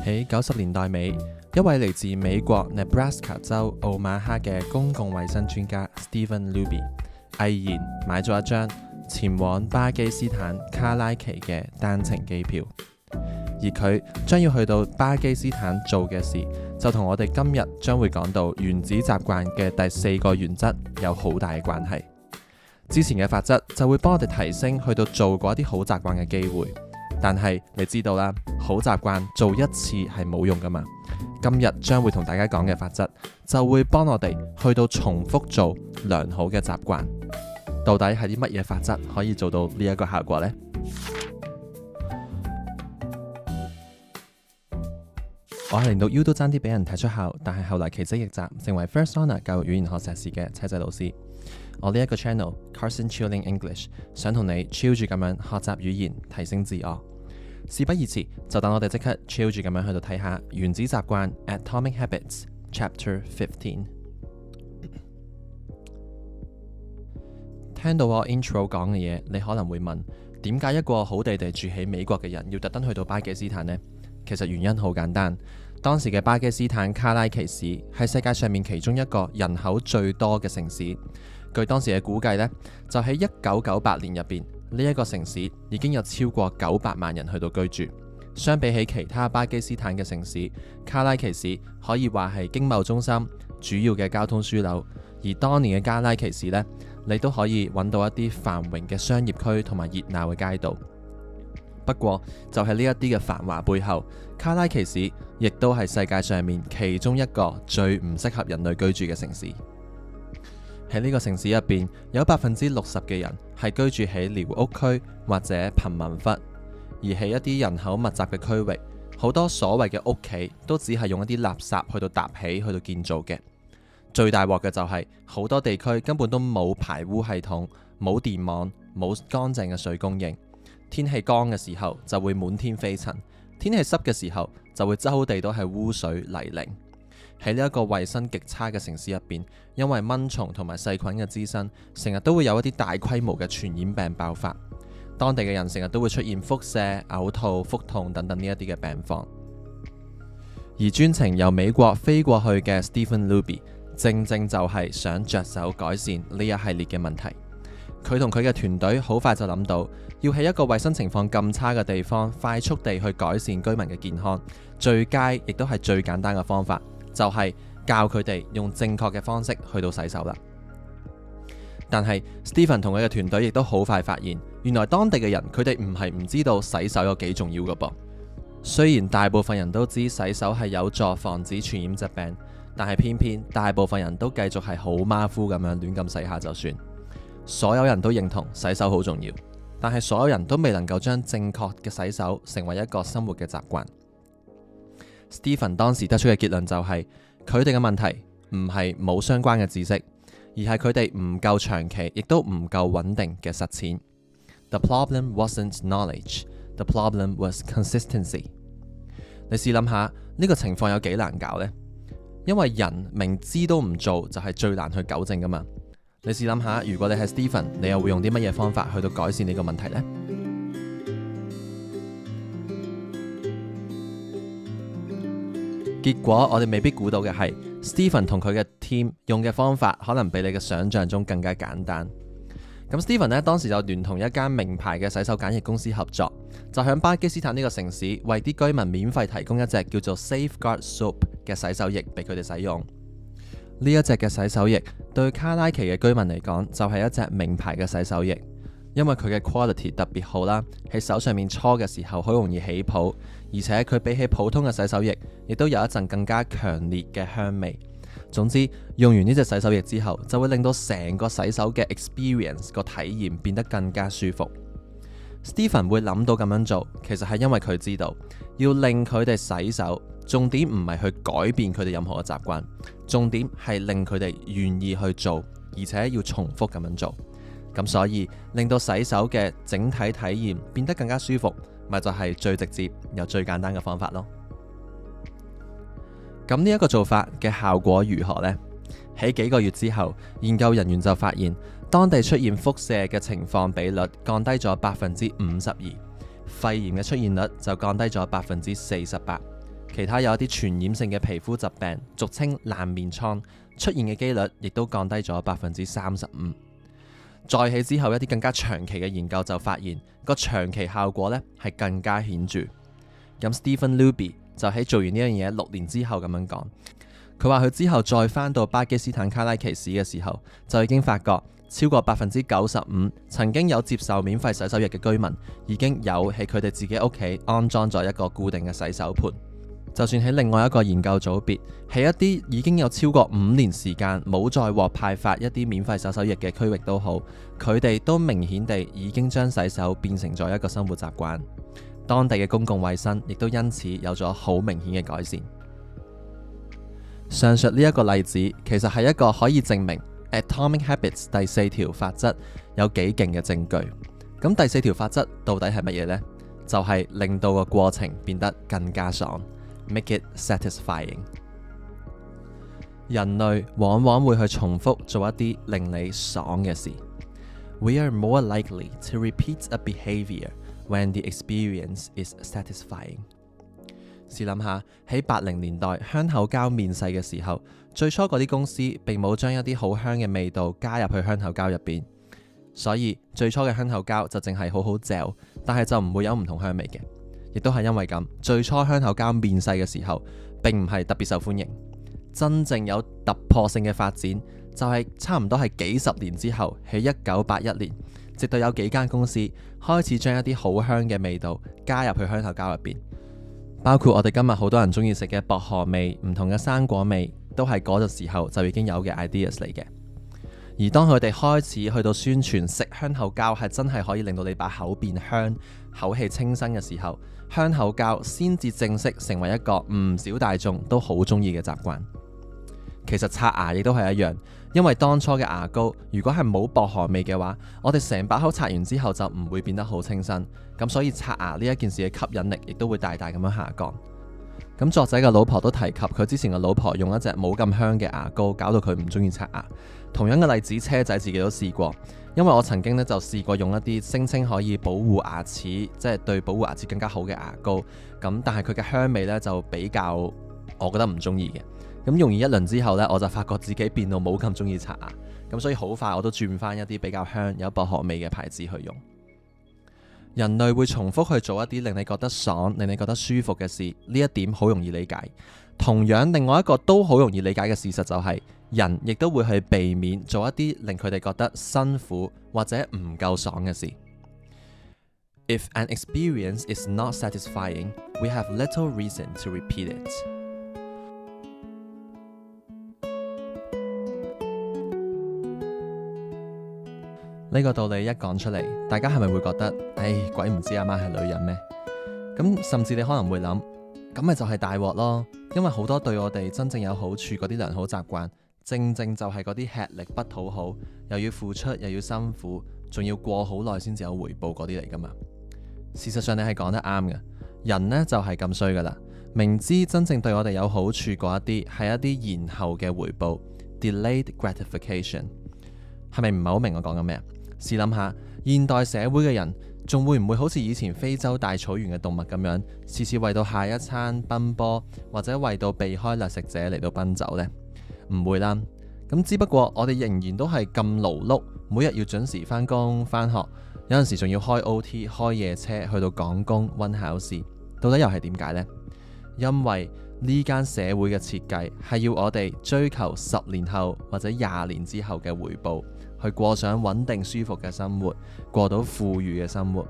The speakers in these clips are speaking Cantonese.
喺90年代尾，一位嚟自美國 Nebraska 州奧馬哈嘅公共衛生專家 Stephen Luby 毅然買咗一張前往巴基斯坦卡拉奇嘅單程機票，而佢將要去到巴基斯坦做嘅事，就同我哋今日將會講到原子習慣嘅第4個原則有好大嘅關係。之前嘅法則就會幫我哋提升去到做嗰啲好習慣嘅機會，但係你知道啦，好習慣做一次係冇用噶嘛。今日將會同大家講嘅法則就會幫我哋去到重複做良好嘅習慣。到底係啲乜嘢法則可以做到呢一個效果呢？我係連讀 U 都爭啲俾人踢出校，但係後來奇蹟逆襲，成為 First Honor 教育語言學碩士嘅車仔老師。我呢一個 channel Carson Chilling English 想同你 chill 住咁樣學習語言，提升自我。事不宜遲，就等我哋即刻 chill 住咁樣去到睇下原子習慣 Atomic Habits Chapter 15。聽到我 intro 講嘅嘢，你可能會問，點解一個好地地住喺美國嘅人要特登去到巴基斯坦呢？其實原因好簡單，當時嘅巴基斯坦卡拉奇市係世界上面其中一個人口最多嘅城市。據當時嘅估計呢，就喺1998年入邊，呢一個城市已經有超過900萬人去到居住。相比起其他巴基斯坦嘅城市，卡拉奇市可以話係經貿中心、主要嘅交通樞紐。而當年嘅卡拉奇市呢，你都可以揾到一啲繁榮嘅商業區同埋熱鬧嘅街道。不過就係呢一啲嘅繁華背後，卡拉奇市亦都係世界上面其中一個最唔適合人類居住嘅城市。喺呢個城市入邊，有60%嘅人係居住喺寮屋區或者貧民窟，而喺一啲人口密集嘅區域，好多所謂嘅屋企都只係用一啲垃圾去到搭起去到建造嘅。最大鑊嘅就係好多地區根本都冇排污系統、冇電網、冇乾淨嘅水供應。天氣乾嘅時候就會滿天飛塵，天氣濕嘅時候就會周地都係污水泥濘。喺呢一個衛生極差嘅城市入邊，因為蚊蟲同埋細菌嘅滋生，成日都會有一啲大規模嘅傳染病爆發。當地嘅人成日都會出現腹瀉、嘔吐、腹痛等等呢一啲嘅病況。而專程由美國飛過去嘅 Stephen Luby， 正正就係想着手改善呢一系列嘅問題。佢同佢嘅團隊好快就諗到，要喺一個衛生情況咁差嘅地方，快速地去改善居民嘅健康，最佳亦都係最簡單嘅方法，就係教佢哋用正確嘅方式去到洗手啦。但係 Stephen 同佢嘅團隊亦都好快發現，原來當地嘅人佢哋唔係唔知道洗手有幾重要㗎噃。雖然大部分人都知洗手係有助防止傳染疾病，但係偏偏大部分人都繼續係好馬虎咁樣亂咁洗下就算。所有人都認同洗手好重要，但係所有人都未能夠將正確嘅洗手成為一個生活嘅習慣。Stephen 當時得出嘅結論就係，佢哋嘅問題唔係冇相關嘅知識，而係佢哋唔夠長期，亦都唔夠穩定嘅實踐。The problem wasn't knowledge, the problem was consistency。你試諗下，呢個情況有幾難搞呢？因為人明知都唔做，就係最難去糾正噶嘛。你試諗下，如果你係 Stephen， 你又會用啲乜嘢方法去到改善呢個問題呢？結果我哋未必估到嘅係 Stephen 同佢嘅 team 用嘅方法可能比你嘅想象中更加簡單。咁 Stephen 呢，當時就聯同一間名牌嘅洗手梘液公司合作，就響巴基斯坦呢個城市為啲居民免費提供一隻叫做 Safeguard Soap 嘅洗手液俾佢哋使用。呢一隻嘅洗手液對卡拉奇嘅居民嚟講就係一隻名牌嘅洗手液，因為佢嘅 quality 特別好啦，喺手上面搓嘅時候好容易起泡，而且佢比起普通嘅洗手液亦都有一陣更加強烈嘅香味。總之，用完呢隻洗手液之後，就會令到成個洗手嘅 experience 個體驗變得更加舒服。Stephen 會諗到咁樣做，其實係因為佢知道要令佢哋洗手，重點唔係去改變佢哋任何嘅習慣，重點係令佢哋願意去做，而且要重複咁樣做。咁所以令到洗手嘅整體體驗變得更加舒服，咪就係最直接又最簡單嘅方法咯。咁呢一個做法嘅效果如何呢？喺幾個月之後，研究人員就發現當地出現腹瀉嘅情況比率降低咗52%，肺炎嘅出現率就降低咗48%。其他有一啲傳染性嘅皮膚疾病，俗稱爛面瘡，出現嘅機率亦都降低咗35%。再起之後，一啲更加長期嘅研究就發現個長期效果呢係更加顯著。咁 Stephen Luby 就喺做完呢樣嘢6年之後咁樣講，佢話佢之後再返到巴基斯坦卡拉奇市嘅時候，就已經發覺超過95%曾經有接受免費洗手液嘅居民已經有喺佢哋自己屋企安裝咗一個固定嘅洗手盆。就算喺另外一個研究組別，喺一啲已經有超過5年時間冇再獲派發一啲免費洗手液嘅區域都好，佢哋都明顯地已經將洗手變成咗一個生活習慣，當地嘅公共衛生亦都因此有咗好明顯嘅改善。上述呢一個例子其實係一個可以證明 Atomic Habits 第4條法則有幾勁嘅證據。咁第4條法則到底係乜嘢呢？就係令到個過程變得更加爽。Make it satisfying。 人類往往會去重複做一啲令你爽嘅事。We are more likely to repeat a behavior when the experience is satisfying。 試諗下，喺80年代香口膠面世嘅時候，最初嗰啲公司並冇將一啲好香嘅味道加入去香口膠入邊，所以最初嘅香口膠就淨係好好嚼，但係就唔會有唔同香味嘅。亦都係因為咁，最初香口膠面世嘅時候並唔係特別受歡迎。真正有突破性嘅發展就係差唔多係幾十年之後，喺1981年，直到有幾間公司開始將一啲好香嘅味道加入去香口膠入邊，包括我哋今日好多人中意食嘅薄荷味、唔同嘅生果味，都係嗰個時候就已經有嘅 ideas 嚟嘅。而當佢哋開始去到宣傳食香口膠係真係可以令到你把口變香、口氣清新嘅時候，香口膠先至正式成為一個唔少大眾都好中意嘅習慣。其實刷牙亦都係一樣，因為當初嘅牙膏如果係冇薄荷味嘅話，我哋成把口刷完之後就唔會變得好清新，咁所以刷牙呢一件事嘅吸引力亦都會大大咁樣下降。咁作者嘅老婆都提及佢之前嘅老婆用一隻冇咁香嘅牙膏，搞到佢唔中意刷牙。同樣嘅例子，車仔自己都試過，因為我曾經就試過用一啲聲稱可以保護牙齒，即係對保護牙齒更加好嘅牙膏，咁但係佢嘅香味呢，就比較我覺得唔中意嘅。咁用完一輪之後呢，我就發覺自己變到冇咁中意刷牙，咁所以好快我都轉翻一啲比較香有薄荷味嘅牌子去用。人類會重複去做一啲令你覺得爽、令你覺得舒服嘅事，呢一點好容易理解。同樣，另外一個都好容易理解嘅事實就係，人亦都會去避免做一啲令佢哋覺得辛苦或者唔夠爽嘅事。If an experience is not satisfying, we have little reason to repeat it。呢個道理一講出嚟，大家係咪會覺得，鬼唔知阿媽係女人咩？咁甚至你可能會諗，咁咪就係大鑊咯，因為好多對我哋真正有好處嗰啲良好習慣，正正就係嗰啲吃力不討好，又要付出又要辛苦，仲要過好耐先至有回報嗰啲嚟噶嘛。事實上你係講得啱嘅，人呢就係咁衰噶啦，明知真正對我哋有好處嗰一啲係一啲延後嘅回報 ，delayed gratification， 係咪唔係好明我講緊咩啊？試諗下，現代社會嘅人仲會唔會好似以前非洲大草原嘅動物咁樣，次次為到下一餐奔波，或者為到避開掠食者嚟到奔走呢？唔會啦。咁只不過我哋仍然都係咁勞碌，每日要準時返工返學，有陣時仲要開 OT 開夜車去到趕工溫考試，到底又係點解呢？因為呢間社會嘅設計係要我哋追求10年後或者20年之後嘅回報，去過上穩定舒服嘅生活，過到富裕嘅生活，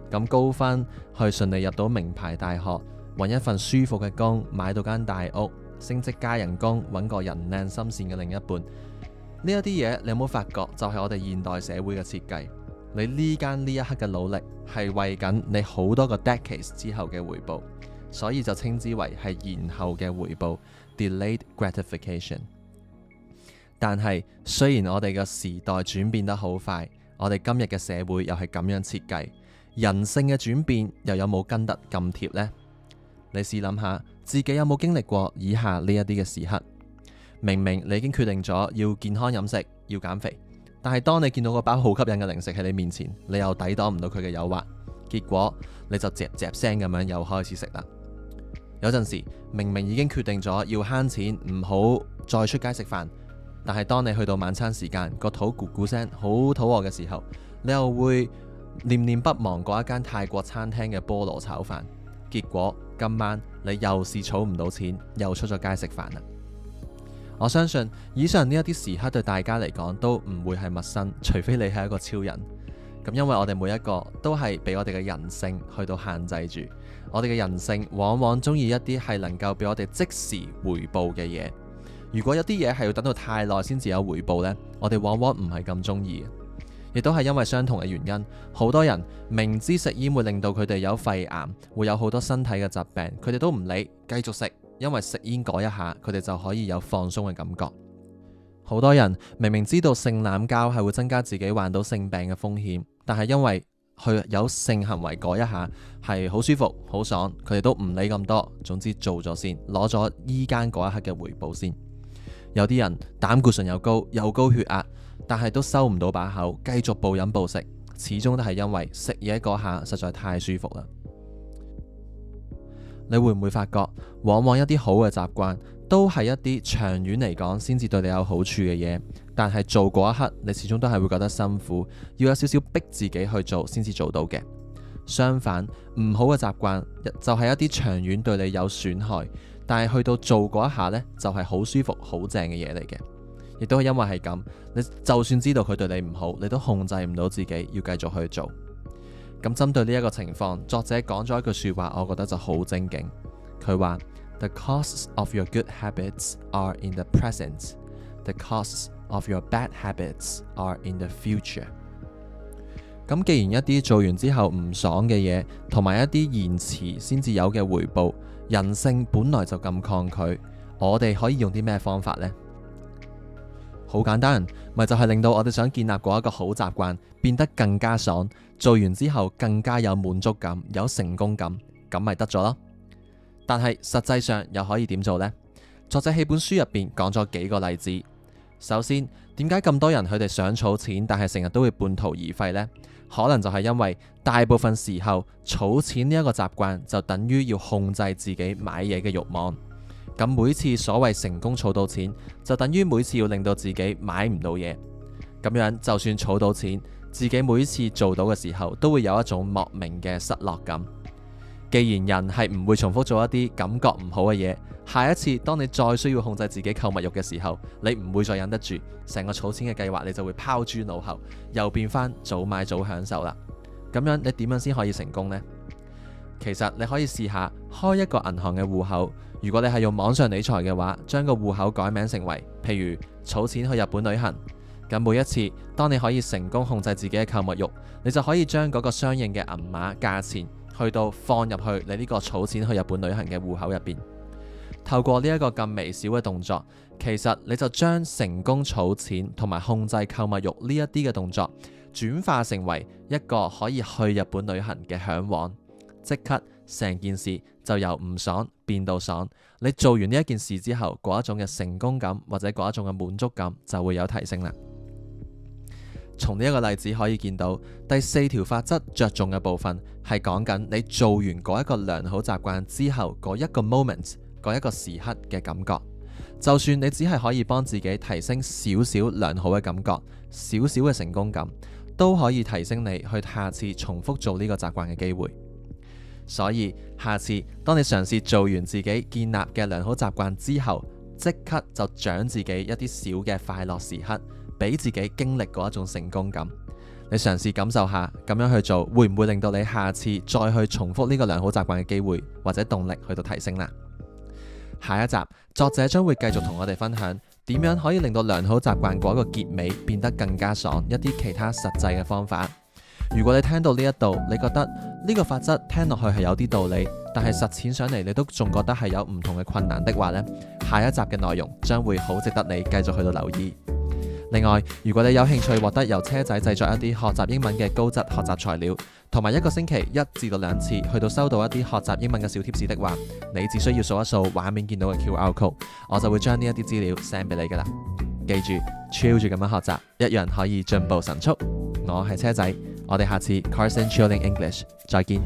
咁高分去順利入到名牌大學，揾一份舒服嘅工，買到間大屋，升職加人工，揾個人靚心善嘅另一半。呢一啲嘢你有冇發覺就係我哋現代社會嘅設計？你呢一刻嘅努力係為緊你好多個 decades 之後嘅回報，所以就稱之為係延後嘅回報 delayed gratification。但係雖然我哋嘅時代轉變得好快，我哋今日嘅社會又係咁樣設計，人性嘅轉變又有冇跟得咁貼呢？你試諗下，自己有冇經歷過以下呢一啲嘅時刻？明明你已經決定咗要健康飲食，要減肥，但係當你見到個包好吸引嘅零食喺你面前，你又抵擋唔到佢嘅誘惑，結果你就嚼嚼聲咁樣又開始食啦。有陣時明明已經決定咗要慳錢，唔好再出街食飯，但係當你去到晚餐時間，個肚咕咕聲，好肚餓嘅時候，你又會念念不忘嗰一間泰國餐廳嘅菠蘿炒飯。結果今晚你又是儲唔到錢，又出咗街食飯啦。我相信以上呢一啲時刻對大家嚟講都唔會係陌生，除非你係一個超人。咁因為我哋每一個都係俾我哋嘅人性去到限制住，我哋嘅人性往往中意一啲係能夠俾我哋即時回報嘅嘢。如果有啲嘢係要等到太耐先至有回報呢，我哋往往唔係咁中意。亦都係因為相同嘅原因，好多人明知食煙會令到佢哋有肺癌，會有好多身體嘅疾病，佢哋都唔理，繼續食，因為食煙嗰一下，佢哋就可以有放鬆嘅感覺。好多人明明知道性濫交係會增加自己患到性病嘅風險，但係因為佢有性行為嗰一下係好舒服、好爽，佢哋都唔理咁多，總之做咗先，攞咗依間嗰一刻嘅回報先。有啲人膽固醇又高血壓，但係都收唔到把口，繼續暴飲暴食，始終都係因為食嘢嗰下實在太舒服啦。你會唔會發覺，往往一啲好嘅習慣都係一啲長遠嚟講先至對你有好處嘅嘢，但係做嗰一刻，你始終都係會覺得辛苦，要有少少逼自己去做先至做到嘅。相反，唔好嘅習慣就係一啲長遠對你有損害，但係去到做嗰一下呢，就係好舒服、好正嘅嘢嚟嘅。亦都係因為係咁，你就算知道佢對你唔好，你都控制唔到自己要繼續去做。咁針對呢一個情況，作者講咗一句說話，我覺得就好精警。佢話：The costs of your good habits are in the present. The costs of your bad habits are in the future. 咁既然一啲做完之後唔爽嘅嘢，同埋一啲延遲先至有嘅回報，人性本來就咁抗拒，我哋可以用啲咩方法呢？好簡單，咪就係令到我哋想建立嗰一個好習慣變得更加爽，做完之後更加有滿足感、有成功感，咁咪得咗咯。但係實際上又可以點做呢？作者喺本書入邊講咗幾個例子。首先，點解咁多人佢哋想儲錢，但係成日都會半途而廢呢？可能就係因為大部分時候儲錢呢一個習慣就等於要控制自己買嘢嘅慾望。咁每次所謂成功儲到錢，就等於每次要令到自己買唔到嘢。咁樣就算儲到錢，自己每次做到嘅時候，都會有一種莫名嘅失落感。既然人係唔會重複做一啲感覺唔好嘅嘢，下一次當你再需要控制自己購物慾嘅時候，你唔會再忍得住，成個儲錢嘅計劃你就會拋諸腦後，又變翻早買早享受啦。咁樣你點樣先可以成功呢？其實你可以試下開一個銀行嘅戶口。如果你係用網上理財嘅話，將個戶口改名成為譬如儲錢去日本旅行。咁每一次當你可以成功控制自己嘅購物慾，你就可以將嗰個相應嘅銀碼價錢去到放入去你呢個儲錢去日本旅行嘅戶口入邊。透過呢一個咁微小嘅動作，其實你就將成功儲錢同埋控制購物慾呢一啲嘅動作轉化成為一個可以去日本旅行嘅嚮往，即刻成件事就由唔爽變到爽。你做完呢一件事之後，嗰一種嘅成功感或者嗰一種嘅滿足感就會有提升啦。從呢一個例子可以見到，第4條法則着重嘅部分係講緊你做完嗰一個良好習慣之後嗰一個 moment， 嗰一個時刻嘅感覺。就算你只係可以幫自己提升少少良好嘅感覺，少少嘅成功感，都可以提升你去下次重複做呢個習慣嘅機會。所以下次當你嘗試做完自己建立嘅良好習慣之後，即刻就獎自己一啲小嘅快樂時刻，俾自己經歷嗰一種成功感。你嘗試感受下，咁樣去做會唔會令到你下次再去重複呢個良好習慣嘅機會或者動力去到提升啦？下一集作者將會繼續同我哋分享點樣可以令到良好習慣嗰個結尾變得更加爽，一啲其他實際嘅方法。如果你聽到呢一度，你覺得呢個法則聽落去係有啲道理，但係實踐上嚟你都仲覺得係有唔同嘅困難的話呢，下一集嘅內容將會好值得你繼續去到留意。另外，如果你有興趣獲得由車仔製作一啲學習英文嘅高質學習材料，同埋一個星期1至2次去到收到一啲學習英文嘅小貼士的話，你只需要掃一掃畫面見到嘅 QR code， 我就會將呢一啲資料 send 俾你噶啦。記住 chill 住咁樣學習，一樣可以進步神速。我係車仔，我哋下次 Carson Chilling English 再見。